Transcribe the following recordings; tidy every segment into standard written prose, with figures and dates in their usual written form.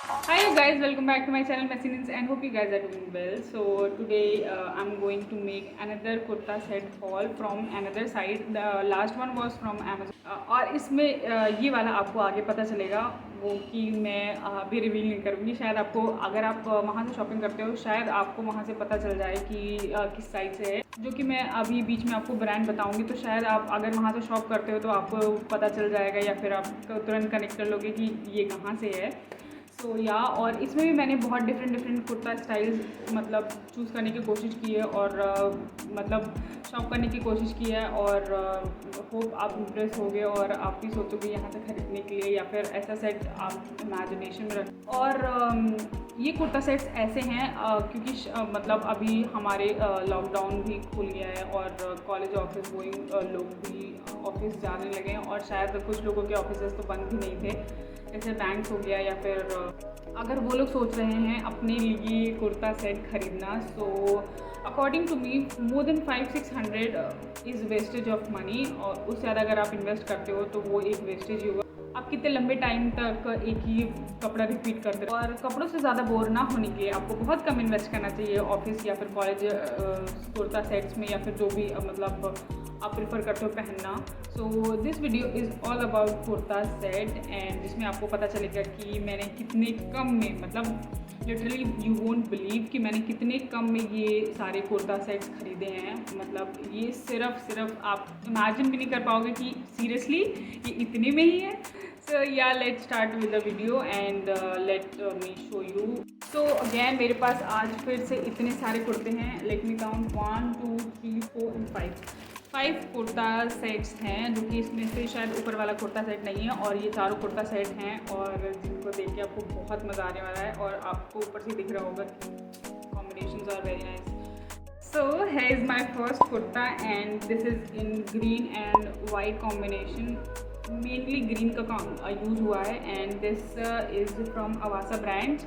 Hi you guys, welcome back to my channel Messiness and hope you guys are doing well. So today I'm going to make another kurta set haul from another site. The last one was from Amazon. और इसमें ये वाला आपको आगे पता चलेगा वो कि मैं अभी रिवील नहीं करूँगी। शायद आपको अगर आप वहाँ से शॉपिंग करते हो शायद आपको वहाँ से पता चल जाए कि किस साइट से है, जो कि मैं अभी बीच में आपको ब्रांड बताऊँगी। तो शायद आप अगर वहाँ से शॉप करते हो तो आपको पता चल जाएगा या फिर आप तुरंत कनेक्ट कर लोगे कि ये कहाँ से है। सो या और इसमें भी मैंने बहुत डिफरेंट कुर्ता स्टाइल्स मतलब चूज़ करने की कोशिश की है और मतलब शॉप करने की कोशिश की है और होप आप इम्प्रेस हो गए और आप भी सोचोगे यहाँ से ख़रीदने के लिए या फिर ऐसा सेट आप इमेजिनेशन में रख। और ये कुर्ता सेट्स ऐसे हैं क्योंकि मतलब अभी हमारे लॉकडाउन भी खुल गया है और कॉलेज ऑफिस गोइंग लोग भी ऑफिस जाने लगे हैं और शायद कुछ लोगों के ऑफिस तो बंद भी नहीं थे, जैसे बैंक हो गया या फिर अगर वो लोग सोच रहे हैं अपने लिए कुर्ता सेट खरीदना। So according to me more than 500-600 is wastage of money और उससे ज़्यादा अगर आप इन्वेस्ट करते हो तो वो एक वेस्टेज ही होगा। आप कितने लंबे टाइम तक एक ही कपड़ा रिपीट करते हो और कपड़ों से ज़्यादा बोर ना होने के लिए आपको बहुत कम इन्वेस्ट करना चाहिए ऑफिस या फिर कॉलेज कुर्ता सेट्स में या फिर जो भी मतलब आप प्रेफर करते हो पहनना। So this video is all about kurta set and जिसमें आपको पता चलेगा कि मैंने कितने कम में मतलब लिटरली यू वोंट बिलीव कि मैंने कितने कम में ये सारे कुर्ता सेट्स खरीदे हैं। मतलब ये सिर्फ आप इमेजिन भी नहीं कर पाओगे कि सीरियसली ये इतने में ही है। सो या let start with the video and let me show you. So again मेरे पास आज फिर से इतने सारे कुर्ते हैं। Let me count 1 2 3 4 and 5 kurta sets हैं, जो कि इसमें से शायद ऊपर वाला कुर्ता सेट नहीं है और ये चारों कुर्ता सेट हैं और जिनको देख के आपको बहुत मज़ा आने वाला है और आपको ऊपर से दिख रहा होगा combinations are very nice. So है is my first kurta and this is in green and white combination. Mainly green का यूज़ हुआ है and this is from Avaasa brand.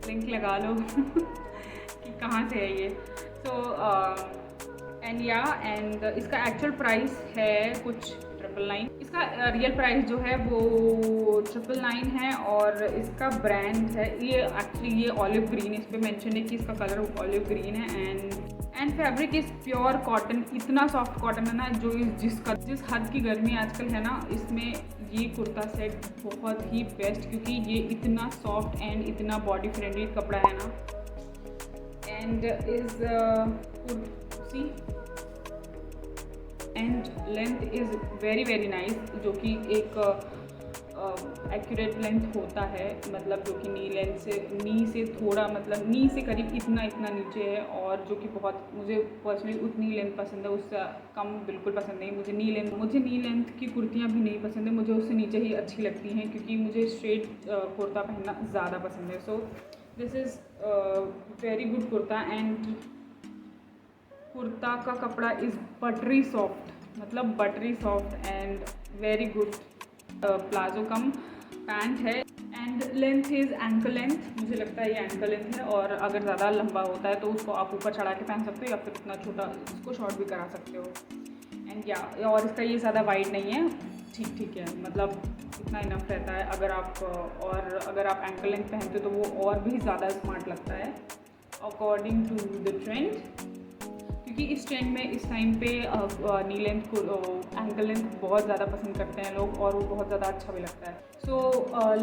Link लगा लो कि कहाँ से है ये। सो एंड इसका एक्चुअल प्राइस है कुछ 999। इसका रियल प्राइस जो है वो 999 है और इसका ब्रांड है ये एक्चुअली ये ऑलिव ग्रीन, इस पर मेंशन है कि इसका कलर ऑलिव ग्रीन है and fabric is pure cotton. इतना सॉफ्ट कॉटन है ना, जो जिस हद की गर्मी आजकल है ना, इसमें ये कुर्ता सेट बहुत ही बेस्ट क्योंकि ये इतना सॉफ्ट एंड इतना बॉडी फ्रेंडली कपड़ा है ना and is see and length is very nice, जो कि एक एक्यूरेट लेंथ होता है, मतलब जो कि नी से थोड़ा मतलब नी से करीब इतना नीचे है और जो कि बहुत मुझे पर्सनली उतनी लेंथ पसंद है, उससे कम बिल्कुल पसंद नहीं। मुझे नी लेंथ की कुर्तियाँ भी नहीं पसंद है, मुझे उससे नीचे ही अच्छी लगती हैं क्योंकि मुझे स्ट्रेट कुर्ता पहनना ज़्यादा पसंद है। So this is very good kurta and kurta का कपड़ा इज़ बटरी सॉफ्ट, मतलब buttery soft and very good. Palazzo cum pant है and length is ankle length, मुझे लगता है ये एंकल लेंथ है और अगर ज़्यादा लंबा होता है तो उसको आप ऊपर चढ़ा के पहन सकते हो या फिर इतना छोटा इसको शॉर्ट भी करा सकते हो। एंड या और इसका ये ज़्यादा वाइड नहीं है, ठीक है, मतलब इतना इनफ रहता है। अगर आप एंकल लेंथ पहनते हो तो वो और भी ज़्यादा स्मार्ट लगता है अकॉर्डिंग टू द ट्रेंड, क्योंकि इस ट्रेंड में इस टाइम पे नी लेंथ को एंकल लेंथ बहुत ज़्यादा पसंद करते हैं लोग और वो बहुत ज़्यादा अच्छा भी लगता है। So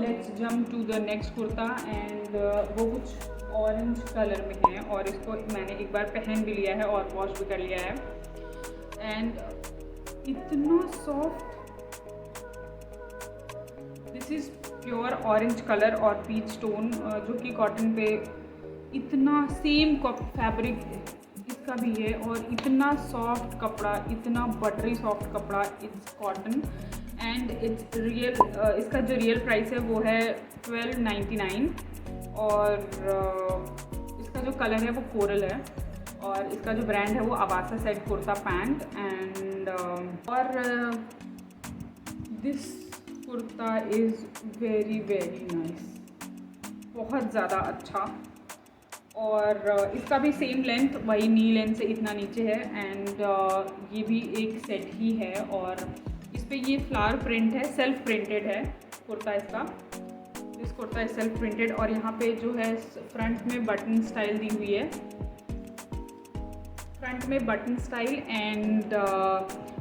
let's jump to the next kurta and वो कुछ ऑरेंज कलर में है और इसको मैंने एक बार पहन भी लिया है और वॉश भी कर लिया है एंड इतना soft. This is pure orange colour और पीच स्टोन, जो कि कॉटन पे इतना सेम फैब्रिक इसका भी है और इतना सॉफ्ट कपड़ा, इतना बटरी सॉफ्ट कपड़ा, it's cotton and it's real. इसका जो रियल प्राइस है वो है 1299 और इसका जो कलर है वो कोरल है और इसका जो ब्रांड है वो अवासा सेट कुर्ता पैंट एंड और this kurta is very nice, बहुत ज़्यादा अच्छा। और इसका भी सेम लेंथ वही नी लेंथ से इतना नीचे है एंड ये भी एक सेट ही है और इस पर ये फ्लावर प्रिंट है, सेल्फ प्रिंटेड है कुर्ता इसका this kurta is self printed और यहाँ पे जो है फ्रंट में बटन स्टाइल दी हुई है, फ्रंट में बटन स्टाइल एंड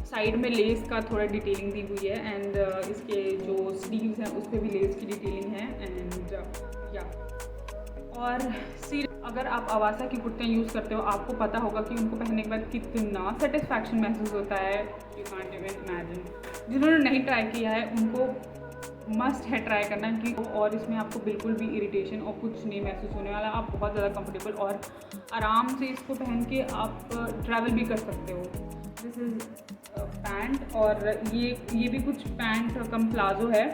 साइड में लेस का थोड़ा डिटेलिंग दी हुई है एंड इसके जो स्लीव्स हैं उस पर भी लेस की डिटेलिंग है एंड या और अगर आप आवासा की कुर्तियाँ यूज़ करते हो आपको पता होगा कि उनको पहनने के बाद कितना सेटिस्फैक्शन महसूस होता है, यू कांट इवन इमेजिन। जिन्होंने नहीं ट्राई किया है उनको मस्ट है ट्राई करना कि और इसमें आपको बिल्कुल भी इरिटेशन और कुछ नहीं महसूस होने वाला। आप बहुत ज़्यादा कंफर्टेबल और आराम से इसको पहन के आप ट्रैवल भी कर सकते हो। दिस इज़ पैंट और ये भी कुछ पैंट कम प्लाजो है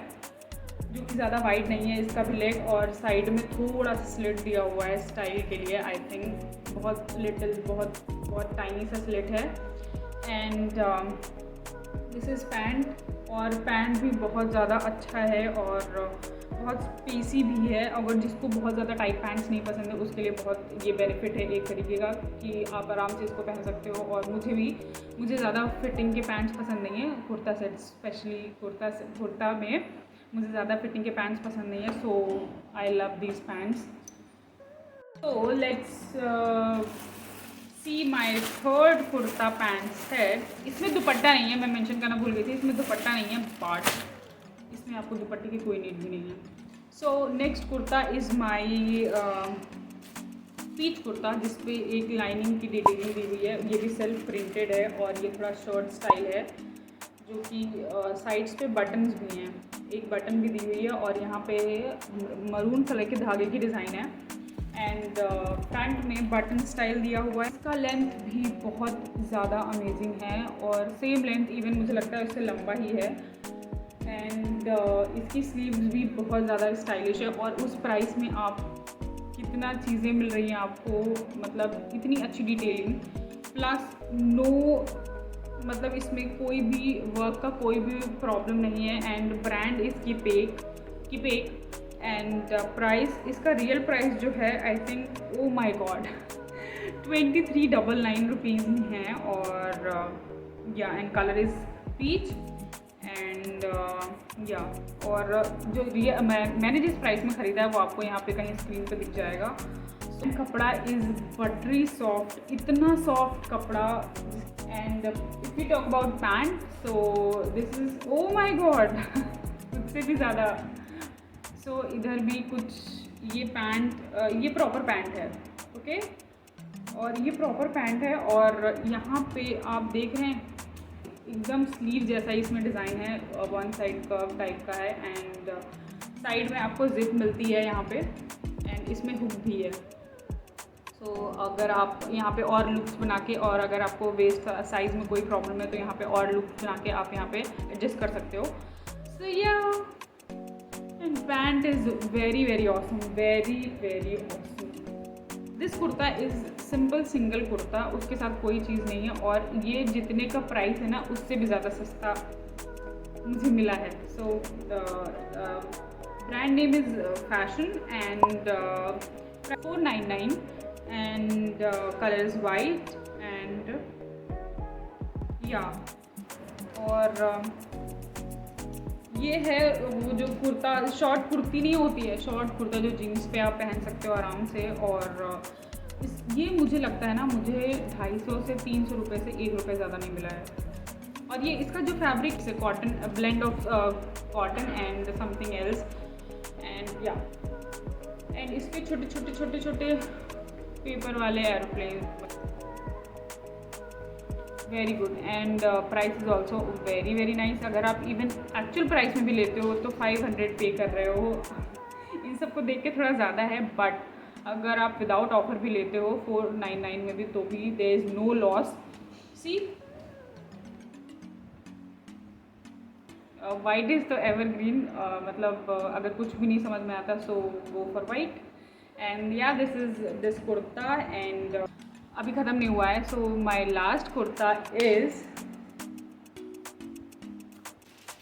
जो कि ज़्यादा वाइड नहीं है, इसका भी लेग और साइड में थोड़ा सा स्लिट दिया हुआ है स्टाइल के लिए। आई थिंक बहुत लिटिल बहुत टाइनी सा स्लिट है एंड दिस इज़ पैंट और पैंट भी बहुत ज़्यादा अच्छा है और बहुत स्पेसी भी है। अगर जिसको बहुत ज़्यादा टाइट पैंट्स नहीं पसंद है उसके लिए बहुत ये बेनिफिट है एक तरीके का कि आप आराम से इसको पहन सकते हो। और मुझे ज़्यादा फिटिंग के पैंट्स पसंद नहीं है, कुर्ता सेट स्पेशली कुर्ता में मुझे ज़्यादा फिटिंग के पैंट्स पसंद नहीं है, सो आई लव दीज पैंट्स। तो let's see my third kurta pant set. इसमें दुपट्टा नहीं है, मैं मेंशन करना भूल गई थी, इसमें दुपट्टा नहीं है बट इसमें आपको दुपट्टे की कोई नीड भी नहीं है। So next kurta is my peach kurta जिसपे एक लाइनिंग की डिटेलिंग दी हुई है। ये भी सेल्फ प्रिंटेड है और ये थोड़ा शॉर्ट स्टाइल है जो कि साइड्स पे बटन्स भी हैं, एक बटन भी दी हुई है और यहाँ पे मरून कलर के धागे की डिज़ाइन है एंड फ्रंट में बटन स्टाइल दिया हुआ है। इसका लेंथ भी बहुत ज़्यादा अमेजिंग है और सेम लेंथ इवन मुझे लगता है उससे लंबा ही है एंड इसकी स्लीव्स भी बहुत ज़्यादा स्टाइलिश है। और उस प्राइस में आप कितना चीज़ें मिल रही हैं आपको, मतलब इतनी अच्छी डिटेलिंग प्लस नो मतलब इसमें कोई भी वर्क का कोई भी प्रॉब्लम नहीं है and brand is Kipek and price, इसका रियल प्राइस जो है I think oh my God 2399 rupees में है और या and colour is peach and या और जो मैंने जिस प्राइस में ख़रीदा है वो आपको यहाँ पे कहीं स्क्रीन पे दिख जाएगा। कपड़ा इज़ बटरी सॉफ्ट, इतना सॉफ्ट कपड़ा and if we talk about pant so this is oh my god उससे भी ज़्यादा। सो इधर भी कुछ ये पैंट ये प्रॉपर पैंट है ओके और ये प्रॉपर पैंट है और यहाँ पे आप देख रहे हैं एकदम स्लीव जैसा ही इसमें डिज़ाइन है, वन साइड कर्व टाइप का है एंड साइड में आपको जिप मिलती है यहाँ पे एंड इसमें हुक भी है। सो अगर आप यहाँ पे और लुक्स बना के और अगर आपको वेस्ट साइज़ में कोई प्रॉब्लम है तो यहाँ पे और लुक्स बना के आप यहाँ पे एडजस्ट कर सकते हो। सो या and pant is very awesome, very awesome. This kurta is simple single kurta, उसके साथ कोई चीज़ नहीं है और ये जितने का प्राइस है ना उससे भी ज़्यादा सस्ता मुझे मिला है। So brand name is fashion and 499 and colour is white and या और ये है वो जो कुर्ता शॉर्ट कुर्ती नहीं होती है, शॉर्ट कुर्ता जो जीन्स पे आप पहन सकते हो आराम से और ये मुझे लगता है ना मुझे 250 से 300 रुपये से 1 रुपये ज़्यादा नहीं मिला है। और ये इसका जो फैब्रिक है cotton, blend of cotton and something else and या एंड इसके छोटे पेपर वाले aeroplane, very good and price is also very nice. अगर आप इवन एक्चुअल प्राइस में भी लेते हो तो 500 पे कर रहे हो इन सबको देख के थोड़ा ज़्यादा है बट अगर आप विदाउट ऑफर भी लेते हो 499 में भी तो भी there is no loss. See white is तो एवरग्रीन, मतलब अगर कुछ भी नहीं समझ में आता so go for white and या दिस कुर्ता एंड अभी ख़त्म नहीं हुआ है। So my last kurta is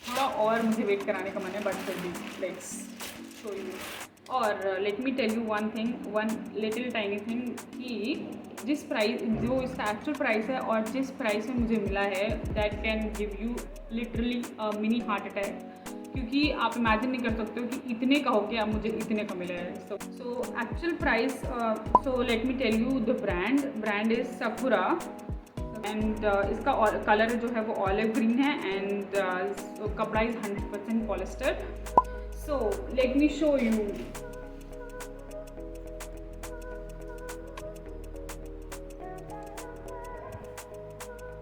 थोड़ा और मुझे वेट कराने का मन है बट फिर भी लेट्स शो यू और let me tell you one little tiny thing कि जिस प्राइस जो इसका एक्चुअल प्राइस है और जिस प्राइस में मुझे मिला है that can give you literally a mini heart attack क्योंकि आप इमेजिन नहीं कर सकते हो कि इतने का हो के अब मुझे इतने का मिला है। So actual price, so let me tell you the brand is Sakura and इसका कलर जो है वो ऑलिव ग्रीन है एंड कपड़ा is 100% polyester. So let me show you.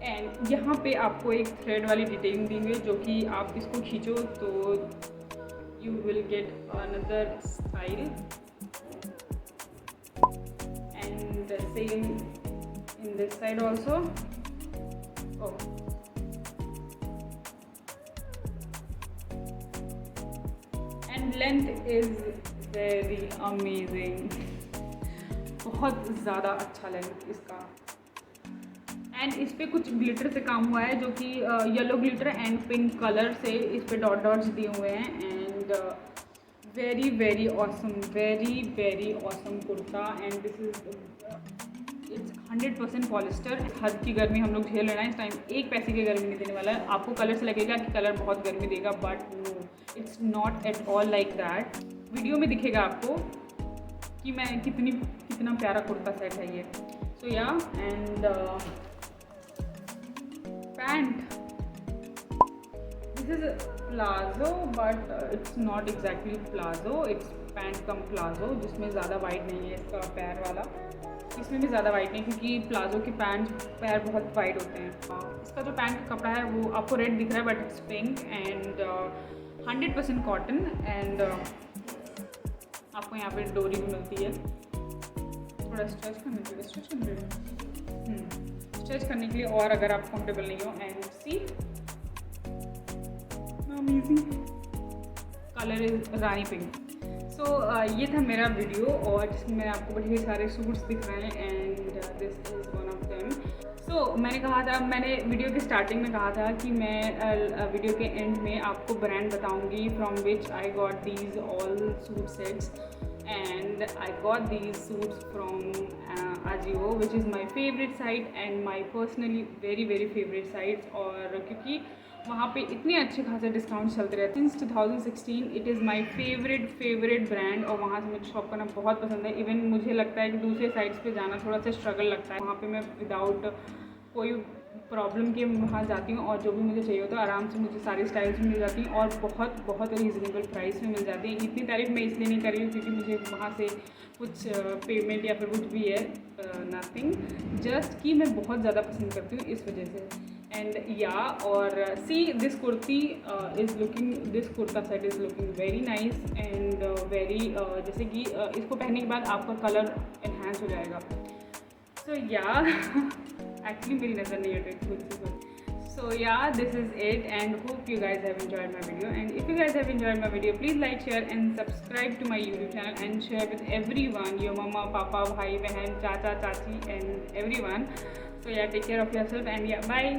And यहाँ पे आपको एक थ्रेड वाली डिटेलिंग दी हुई है, जो कि आप इसको खींचो तो you will get another style and same in this side also. And length is very amazing, बहुत ज़्यादा अच्छा लेंथ इसका। एंड इस पर कुछ ग्लिटर से काम हुआ है, जो कि yellow glitter and pink colour से इस पर डॉट्स दिए हुए हैं। And very very awesome kurta and this is it's 100% polyester. हद की गर्मी हम लोग झेल रहे हैं इस टाइम, एक पैसे की गर्मी नहीं देने वाला है। आपको कलर से लगेगा कि कलर बहुत गर्मी देगा, but no, it's not at all like that. Video में दिखेगा आपको कि मैं कितना प्यारा कुर्ता सेट है ये। सो या and pant, this is palazzo but it's not exactly palazzo, it's pant come palazzo, जिसमें ज़्यादा वाइड नहीं है इसका पैर वाला। इसमें भी ज़्यादा वाइड नहीं, क्योंकि प्लाजो के पैर बहुत वाइड होते हैं। इसका जो पैंट का कपड़ा है वो आपको रेड दिख रहा है but it's pink and 100% cotton. And आपको यहाँ पे डोरी भी मिलती है, थोड़ा स्ट्रेच करने के लिए और अगर आप कंफर्टेबल नहीं हो। And see amazing, colour is rani pink. So ये था मेरा वीडियो और जिसमें मैंने आपको ढेर सारे सूट्स दिखाए and this is one of them. So मैंने वीडियो के स्टार्टिंग में कहा था कि मैं वीडियो के एंड में आपको ब्रांड बताऊंगी from which I got these all suit sets. and I got these suits from Ajio, which is my favorite site and my personally very favorite sites। और क्योंकि वहाँ पे इतने अच्छे खासे डिस्काउंट चलते रहते हैं since 2016, it is my favourite brand और वहाँ से मुझे शॉप करना बहुत पसंद है। इवन मुझे लगता है कि दूसरे साइट्स पे जाना थोड़ा सा स्ट्रगल लगता है, वहाँ पे मैं विदाउट कोई प्रॉब्लम के वहाँ जाती हूँ और जो भी मुझे चाहिए होता है आराम से मुझे सारी स्टाइल्स मिल जाती हैं और बहुत रीज़नेबल प्राइस में मिल जाती है। इतनी तारीफ मैं इसलिए नहीं कर रही हूँ क्योंकि मुझे वहाँ से कुछ पेमेंट या फिर कुछ भी है, नथिंग, जस्ट कि मैं बहुत ज़्यादा पसंद करती हूँ इस वजह से। एंड या और see this kurta set is looking very nice and very जैसे कि इसको पहनने के बाद आपका कलर एनहांस हो जाएगा। सो या एक्चुअली मेरी नज़र नहीं हट रही खुद से खुद। So yeah, this is it and hope you guys have enjoyed my video, and if you guys have enjoyed my video, please like, share and subscribe to my YouTube channel and share with everyone, your mama, papa, bhai, behan, chacha, chachi and everyone. So yeah, take care of yourself and yeah, bye.